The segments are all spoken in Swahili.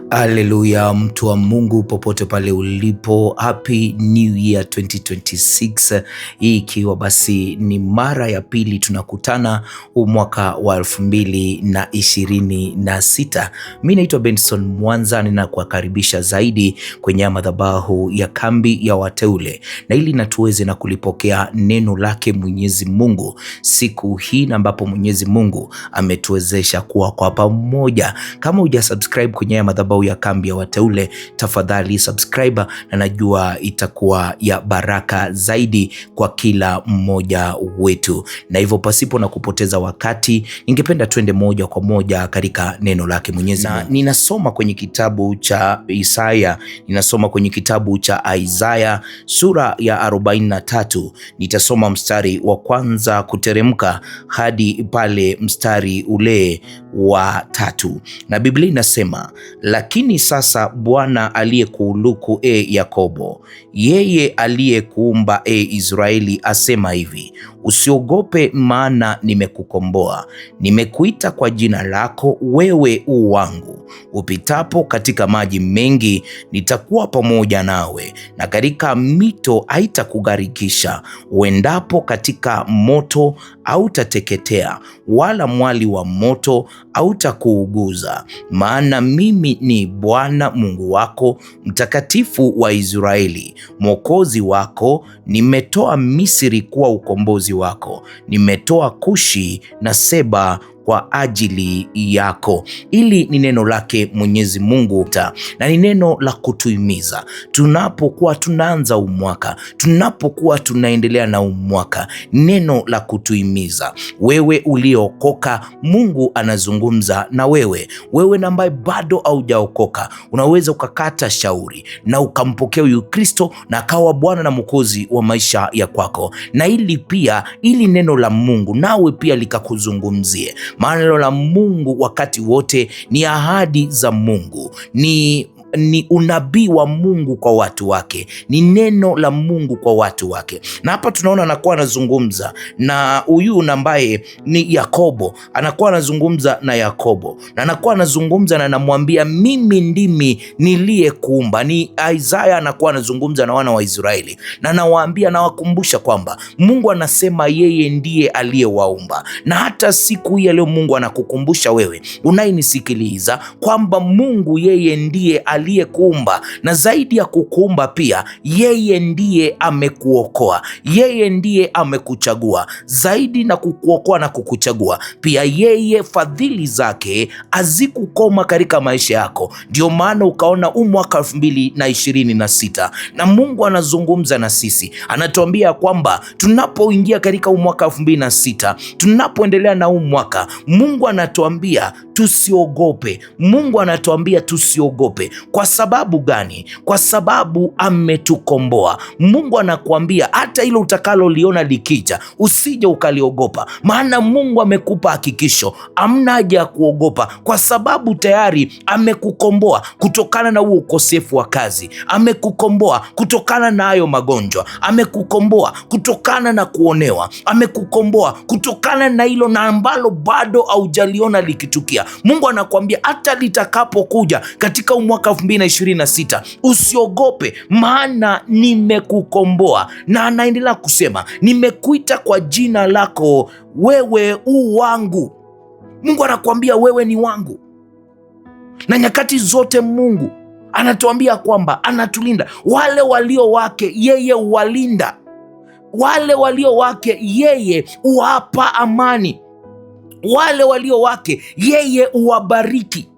Haleluya, mtu wa Mungu popote pale ulipo, happy new year 2026. Hii ikiwa basi ni mara ya pili tunakutana huu mwaka wa 2026. Mimi naitwa Benson Mwanza, ninakukaribisha zaidi kwenye madhabahu ya kambi ya wateule, na ili natuweze na kulipokea neno lake Mwenyezi Mungu siku hii, na ambapo Mwenyezi Mungu ametuwezesha kuwa kwa pamoja. Kama hujasubscribe kwenye madhabahu ya kambi ya wateule, tafadhali subscribe, na najua itakuwa ya baraka zaidi kwa kila mmoja wetu. Na hivyo pasipo na kupoteza wakati, ningependa twende moja kwa moja katika neno lake Mwenyezi Mungu. Ninasoma kwenye kitabu cha Isaya sura ya 43. Nitasoma mstari wa kwanza kuteremka hadi pale mstari ule wa 3, na Biblia inasema, lakini sasa Bwana aliyekuuluku Yakobo, yeye aliyekuumba Israeli, asema hivi, usiogope, maana nimekukomboa, nimekuita kwa jina lako, wewe u wangu. Upitapo katika maji mengi, nitakuwa pamoja nawe, na katika mito haitakugharikisha. Uendapo katika moto hautateketea, wala mwali wa moto hautakuuguza. Maana mimi ni Bwana Mungu wako, mtakatifu wa Israeli, mwokozi wako. Nimetoa Misri kuwa ukombozi wako, nimetoa Kushi na Seba kwa ajili yako. Ili ni neno lake Mwenyezi Mungu, na ni neno la kutuhimiza tunapokuwa tunaanza umwaka, tunapokuwa tunaendelea na umwaka. Neno la kutuhimiza wewe uliokoka, Mungu anazungumza na wewe. Wewe na ambaye bado haujaokoka, unaweza ukakata shauri na ukampokea huyu Kristo na akawa Bwana na Mwokozi wa maisha ya kwako, na ili neno la Mungu nawe pia likakuzungumzie. Maana neno la Mungu wakati wote ni ahadi za Mungu, ni unabii wa Mungu kwa watu wake, ni neno la Mungu kwa watu wake. Na hapa tunaona anakuwa anazungumza na huyu ambaye ni Yakobo, anakuwa anazungumza na Yakobo, na anakuwa anazungumza na anamwambia, mimi ndimi niliyekuumba. Ni Isaya anakuwa anazungumza na wana wa Israeli, na anawaambia, nawakumbusha kwamba Mungu anasema yeye ndiye aliyewaumba. Na hata siku hii leo Mungu anakukumbusha wewe unayenisikiliza kwamba Mungu yeye ndiye aliyekuumba, na zaidi ya kukuumba pia yeye ndiye amekuokoa, yeye ndiye amekuchagua. Zaidi na kukuokoa na kukuchagua pia, yeye fadhili zake hazikukoma katika maisha yako. Ndio maana ukaona mwaka 2026 na Mungu anazungumza na sisi, anatuambia kwamba tunapoingia katika mwaka 2026, tunapoendelea na mwaka, Mungu anatuambia tusiogope. Mungu anatuambia tusiogope. Kwa sababu gani? Kwa sababu ametukomboa. Mungu anakuambia hata hilo utakaloliona likija, usije ukaliogopa, maana Mungu amekupa hakikisho. Hamna haja ya kuogopa, kwa sababu tayari amekukomboa kutokana na huo ukosefu wa kazi, amekukomboa kutokana na hayo magonjwa, amekukomboa kutokana na kuonewa, amekukomboa kutokana na hilo na ambalo bado haujaliona likitukia. Mungu anakuambia hata litakapokuja katika mwaka 2026, usiogope, maana nimekukomboa. Na anaendelea kusema, nimekuita kwa jina lako, wewe u wangu. Mungu anakuambia wewe ni wangu, na nyakati zote Mungu anatuambia kwamba anatulinda. Wale walio wake yeye huwalinda, wale walio wake yeye huwapa amani, wale walio wake yeye huwabariki.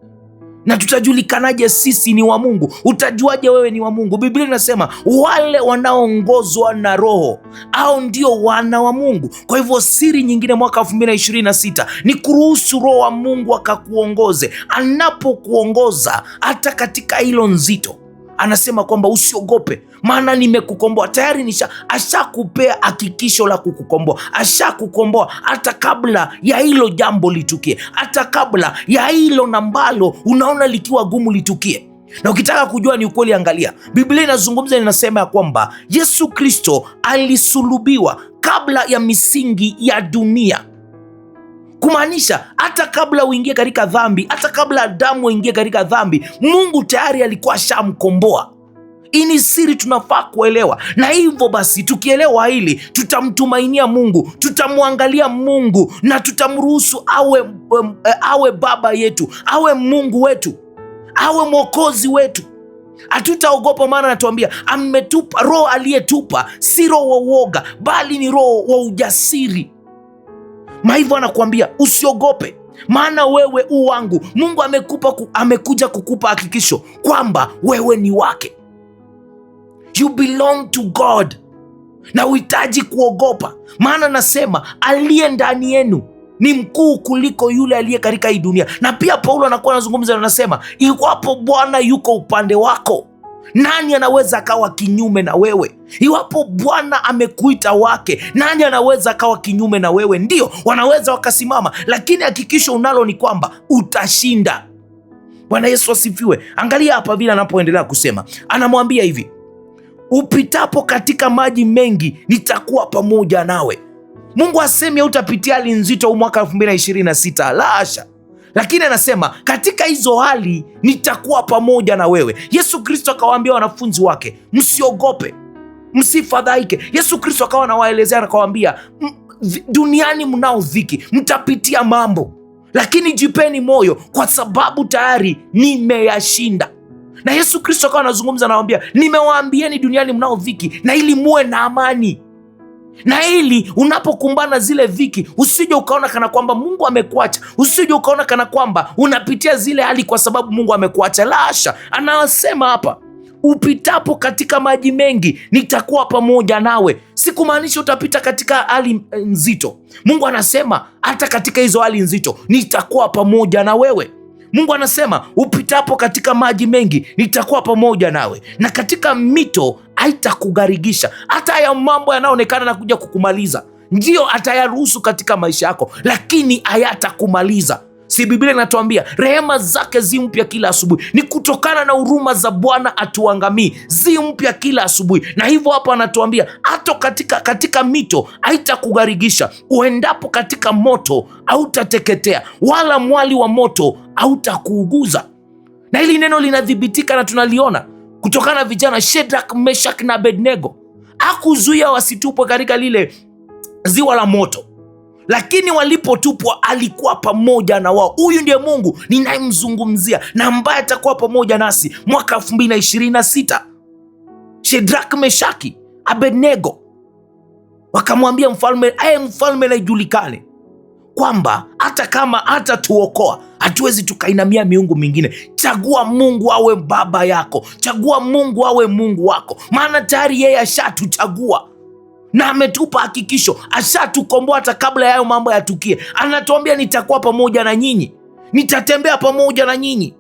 Na tutajulikanaje sisi ni wa Mungu? Utajuaje wewe ni wa Mungu? Biblia inasema wale wanaoongozwa na Roho au ndio wana wa Mungu. Kwa hivyo siri nyingine mwaka 2026 ni kuruhusu Roho wa Mungu akakuongoze. Anapokuongoza hata katika hilo nzito, anasema kwamba usiogope, maana nimekukomboa. Tayari ashakupea hakikisho la kukukomboa, ashakukomboa hata kabla ya hilo jambo litukie, hata kabla ya hilo nambalo unaona likiwa gumu litukie. Na ukitaka kujua ni ukweli, angalia Biblia inazungumza, inasema ya kwamba Yesu Kristo alisulubiwa kabla ya misingi ya dunia. kumaanisha hata kabla uingie katika dhambi, hata kabla Adamu aingie katika dhambi, Mungu tayari alikuwa ashamkomboa. Hii ni siri tunafaa kuelewa, na hivyo basi tukielewa hili tutamtumainia Mungu, tutamwangalia Mungu na tutamruhusu awe baba yetu, awe Mungu wetu, awe mwokozi wetu. Hatutaogopa, maana anatuambia ametupa roho, aliyetupa si roho wa uoga, bali ni roho wa ujasiri. Hivyo anakuambia usiogope, maana wewe u wangu. Mungu amekuja kukupa hakikisho kwamba wewe ni wake. You belong to God, na uhitaji kuogopa, maana nasema aliye ndani yenu ni mkuu kuliko yule aliye katika hii dunia. Na pia Paulo anakuwa anazungumza na anasema, iwapo Bwana yuko upande wako, nani anaweza akawa kinyume na wewe? Iwapo Bwana amekuita wake, nani anaweza akawa kinyume na wewe? Ndio, wanaweza wakasimama, lakini hakikisho unalo ni kwamba utashinda. Bwana Yesu asifiwe. Angalia hapa vile anapoendelea kusema, anamwambia hivi, upitapo katika maji mengi nitakuwa pamoja nawe. Mungu asemi hautapitia hali nzito mwaka 2026, la hasha, lakini anasema katika hizo hali nitakuwa pamoja na wewe. Yesu Kristo akawaambia wanafunzi wake, msiogope, msifadhaike. Yesu Kristo akawa anawaelezea, akawaambia, duniani mnao dhiki, mtapitia mambo, lakini jipeni moyo, kwa sababu tayari nimeyashinda. Na Yesu Kristo akawa anazungumza, anawaambia, nimewaambieni duniani mnao dhiki, na ili muwe na amani. Na ili unapokumbana zile dhiki, usije ukaona kana kwamba Mungu amekuacha, usije ukaona kana kwamba unapitia zile hali kwa sababu Mungu amekuacha. La hasha, anasema hapa, upitapo katika maji mengi nitakuwa pamoja nawe. Sikumaanisha utapita katika hali nzito. Mungu anasema hata katika hizo hali nzito nitakuwa pamoja na wewe. Mungu anasema upitapo katika maji mengi nitakuwa pamoja nawe, na katika mito haitakugharikisha. Hata haya mambo yanayoonekana na kuja kukumaliza, ndio atayaruhusu katika maisha yako, lakini hayatakumaliza. Si Biblia inatuambia rehema zake zi mpya kila asubuhi? Ni kutokana na huruma za Bwana atuangamii, zi mpya kila asubuhi. Na hivyo hapo anatuambia hata katika mito haitakugharikisha, uendapo katika moto hautateketea, wala mwali wa moto hautakuuguza. Na hili neno linadhibitika na tunaliona kutokana na vijana Shadrach, Meshach na Abednego. Hakuzuia wasitupwe katika lile ziwa la moto, lakini walipotupwa alikuwa pamoja na wao. Huyu ndiye Mungu ninayemzungumzia na ambaye atakuwa pamoja nasi mwaka 2026. Shadrach, Meshach, Abednego wakamwambia mfalme, mfalme na ijulikane kwamba hata kama hatatuokoa, hatuwezi tukainamia miungu mingine. Chagua Mungu awe baba yako, chagua Mungu awe Mungu wako, maana tayari yeye ashatuchagua na ametupa hakikisho, ashatukomboa hata kabla yayo mambo yatukie. Anatuambia nitakuwa pamoja na nyinyi, nitatembea pamoja na nyinyi,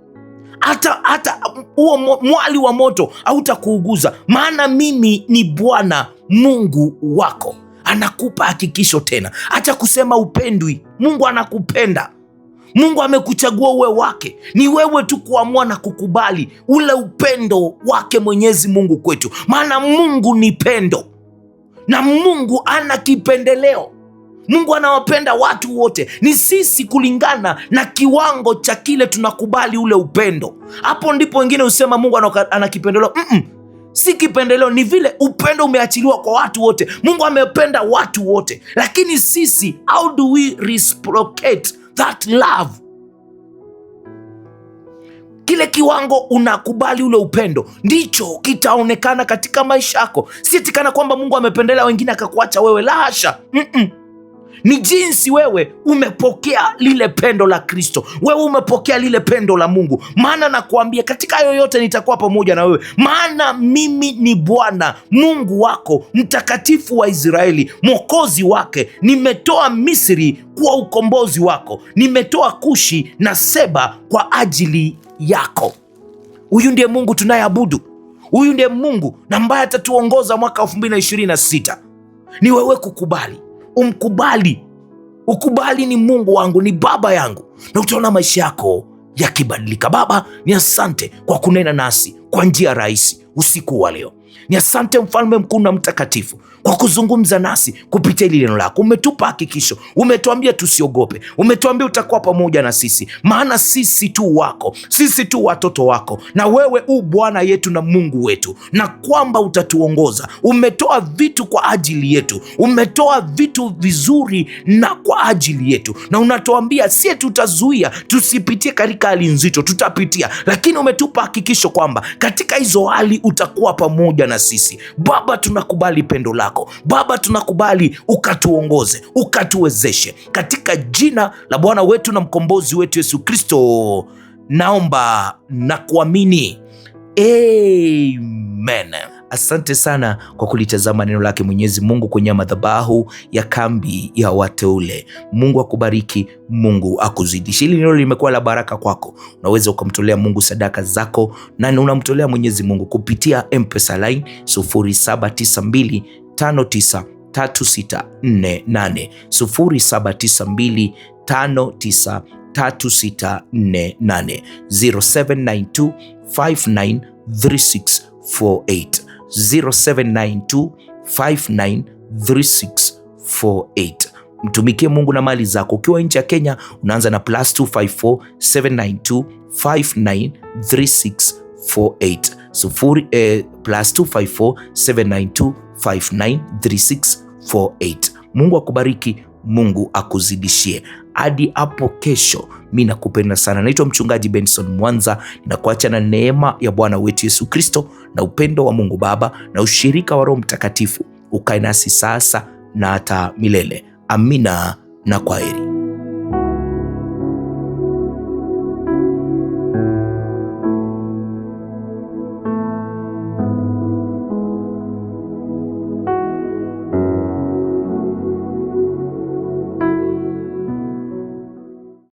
hata huo mwali wa moto hautakuuguza, maana mimi ni Bwana Mungu wako. Anakupa hakikisho tena, acha kusema upendwi. Mungu anakupenda, Mungu amekuchagua uwe wake. Ni wewe tu kuamua na kukubali ule upendo wake Mwenyezi Mungu kwetu, maana Mungu ni pendo na Mungu ana kipendeleo. Mungu anawapenda watu wote, ni sisi kulingana na kiwango cha kile tunakubali ule upendo. Hapo ndipo wengine husema Mungu ana kipendeleo. Si kipendeleo, ni vile upendo umeachiliwa kwa watu wote. Mungu amependa watu wote, lakini sisi, how do we reciprocate that love? Kile kiwango unakubali ule upendo ndicho kitaonekana katika maisha yako. Si tikana kwamba Mungu amependelea wengine akakuacha wewe, la hasha. Ni jinsi wewe umepokea lile pendo la Kristo, wewe umepokea lile pendo la Mungu. Maana nakuambia katika hayo yote nitakuwa pamoja na wewe, maana mimi ni Bwana Mungu wako, mtakatifu wa Israeli, mwokozi wake. Nimetoa Misri kwa ukombozi wako, nimetoa Kushi na Seba kwa ajili yako. Huyu ndiye Mungu tunayeabudu, huyu ndiye Mungu na ambaye atatuongoza mwaka 2026. Ni wewe kukubali, umkubali, ukubali ni Mungu wangu, ni baba yangu, na utaona maisha yako yakibadilika. Baba, ni asante kwa kunena nasi kwa njia rahisi usiku wa leo. Ni asante mfalme mkuu na mtakatifu kwa kuzungumza nasi kupitia hili neno lako. Umetupa hakikisho, umetuambia tusiogope, umetuambia utakuwa pamoja na sisi, maana sisi tu wako, sisi tu watoto wako, na wewe u Bwana yetu na Mungu wetu, na kwamba utatuongoza. Umetoa vitu kwa ajili yetu, umetoa vitu vizuri na kwa ajili yetu, na unatuambia sie tutazuia tusipitie katika hali nzito, tutapitia, lakini umetupa hakikisho kwamba katika hizo hali utakuwa pamoja na sisi. Baba, tunakubali pendo lako. Baba, tunakubali ukatuongoze, ukatuwezeshe, katika jina la Bwana wetu na mkombozi wetu Yesu Kristo naomba na kuamini, amen. Asante sana kwa kulitazama neno lake Mwenyezi Mungu kwenye madhabahu ya Kambi ya Wateule. Mungu akubariki, Mungu akuzidishe. Hili neno limekuwa la baraka kwako. Unaweza ukamtolea Mungu sadaka zako, na unamtolea Mwenyezi Mungu kupitia M-Pesa line 0792593648 0792593648 0792593648 0792593648. Mtumikie Mungu na mali zako. Ukiwa nje ya Kenya unaanza na +254 792593648 +254 792593648. Mungu akubariki, Mungu akuzidishie. Hadi hapo kesho, mimi nakupenda sana. Naitwa Mchungaji Benson Mwanza, ninakuacha na neema ya Bwana wetu Yesu Kristo na upendo wa Mungu Baba na ushirika wa Roho Mtakatifu ukae nasi sasa na hata milele. Amina na kwaheri.